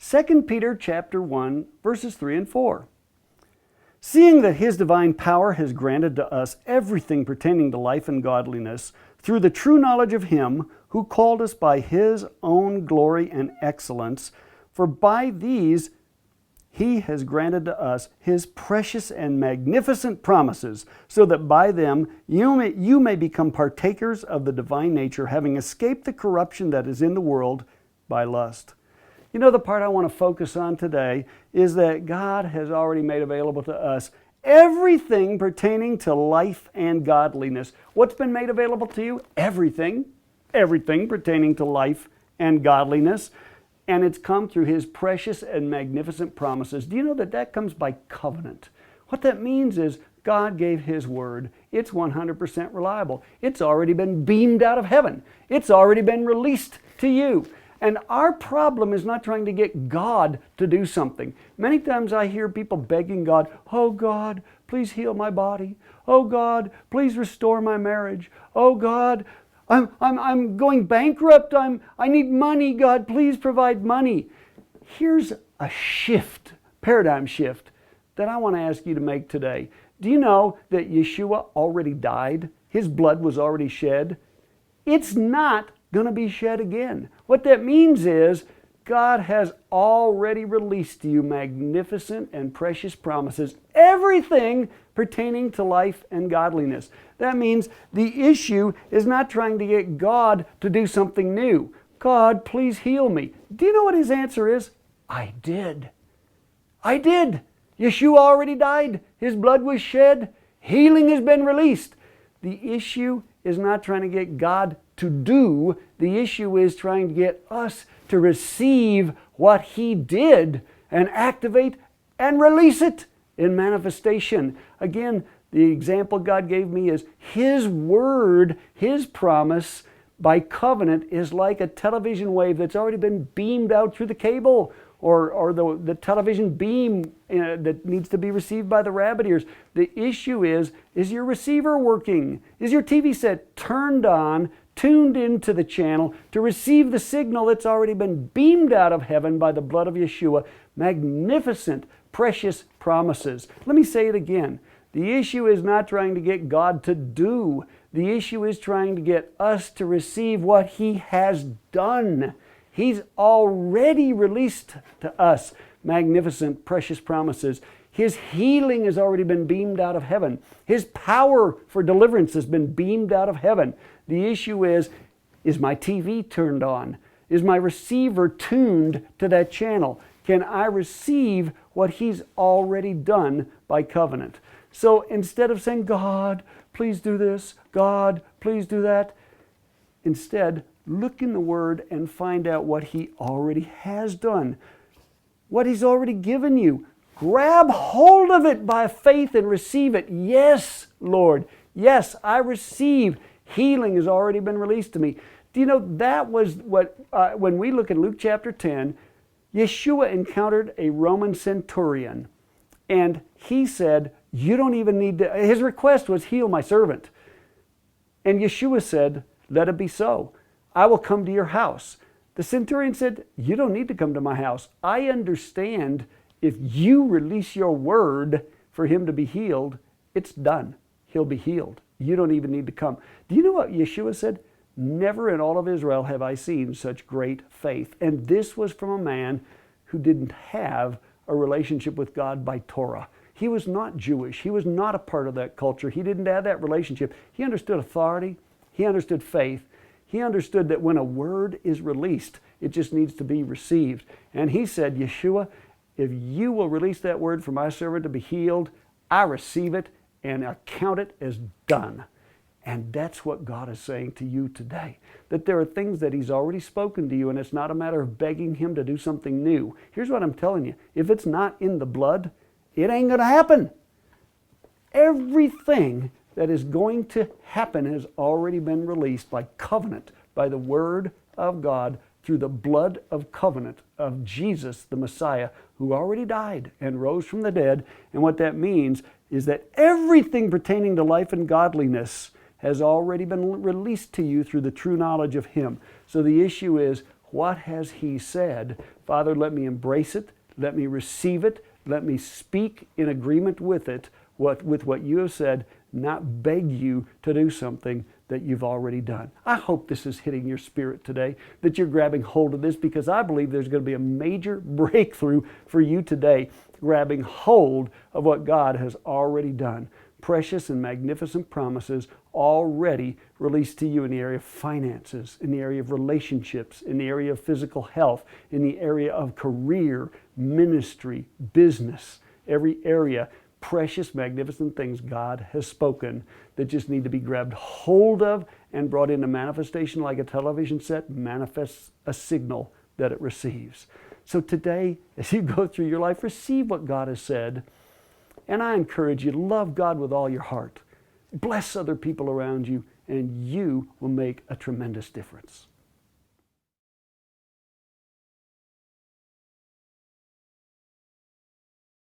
2 Peter chapter 1, verses 3 and 4. Seeing that His divine power has granted to us everything pertaining to life and godliness through the true knowledge of Him who called us by His own glory and excellence, for by these He has granted to us His precious and magnificent promises, so that by them you may become partakers of the divine nature, having escaped the corruption that is in the world by lust. You know, the part I want to focus on today is that God has already made available to us everything pertaining to life and godliness. What's been made available to you? Everything. Everything pertaining to life and godliness. And it's come through His precious and magnificent promises. Do you know that that comes by covenant? What that means is God gave His word. It's 100% reliable. It's already been beamed out of heaven. It's already been released to you. And our problem is not trying to get God to do something. Many times I hear people begging God, "Oh God, please heal my body. Oh God, please restore my marriage. Oh God, I'm going bankrupt. I need money. God, please provide money." Here's a shift, paradigm shift, that I want to ask you to make today. Do you know that Yeshua already died? His blood was already shed. It's not going to be shed again. What that means is God has already released to you magnificent and precious promises, everything pertaining to life and godliness. That means the issue is not trying to get God to do something new. God, please heal me. Do you know what His answer is? I did. I did. Yeshua already died. His blood was shed. Healing has been released. The issue is not trying to get God to do. The issue is trying to get us to receive what He did and activate and release it in manifestation. Again, the example God gave me is His word, His promise by covenant is like a television wave that's already been beamed out through the cable or the television beam that needs to be received by the rabbit ears. The issue is your receiver working? Is your TV set turned on, tuned into the channel to receive the signal that's already been beamed out of heaven by the blood of Yeshua? Magnificent, precious promises. Let me say it again. The issue is not trying to get God to do. The issue is trying to get us to receive what He has done. He's already released to us magnificent, precious promises. His healing has already been beamed out of heaven. His power for deliverance has been beamed out of heaven. The issue is my TV turned on? Is my receiver tuned to that channel? Can I receive what He's already done by covenant? So instead of saying, God, please do this, God, please do that, instead, look in the Word and find out what He already has done, what He's already given you. Grab hold of it by faith and receive it. Yes, Lord. Yes, I receive. Healing has already been released to me. Do you know that was what, when we look at Luke chapter 10, Yeshua encountered a Roman centurion, and he said, you don't even need to, his request was, heal my servant. And Yeshua said, let it be so. I will come to your house. The centurion said, you don't need to come to my house. I understand if you release your word for him to be healed, it's done. He'll be healed. You don't even need to come. Do you know what Yeshua said? Never in all of Israel have I seen such great faith. And this was from a man who didn't have a relationship with God by Torah. He was not Jewish. He was not a part of that culture. He didn't have that relationship. He understood authority. He understood faith. He understood that when a word is released, it just needs to be received. And he said, Yeshua, if you will release that word for my servant to be healed, I receive it and I count it as done. And that's what God is saying to you today, that there are things that He's already spoken to you, and it's not a matter of begging Him to do something new. Here's what I'm telling you. If it's not in the blood, it ain't going to happen. Everything that is going to happen has already been released by covenant, by the Word of God, through the blood of covenant of Jesus, the Messiah, who already died and rose from the dead. And what that means is that everything pertaining to life and godliness has already been released to you through the true knowledge of Him. So the issue is, What has He said? Father, let me embrace it. Let me receive it. Let me speak in agreement with it, with what You have said, not beg You to do something that You've already done. I hope this is hitting your spirit today, that you're grabbing hold of this, because I believe there's going to be a major breakthrough for you today, grabbing hold of what God has already done. Precious and magnificent promises already released to you in the area of finances, in the area of relationships, in the area of physical health, in the area of career, ministry, business, every area. Precious, magnificent things God has spoken that just need to be grabbed hold of and brought into manifestation, like a television set manifests a signal that it receives. So today, as you go through your life, receive what God has said. And I encourage you to love God with all your heart. Bless other people around you, and you will make a tremendous difference.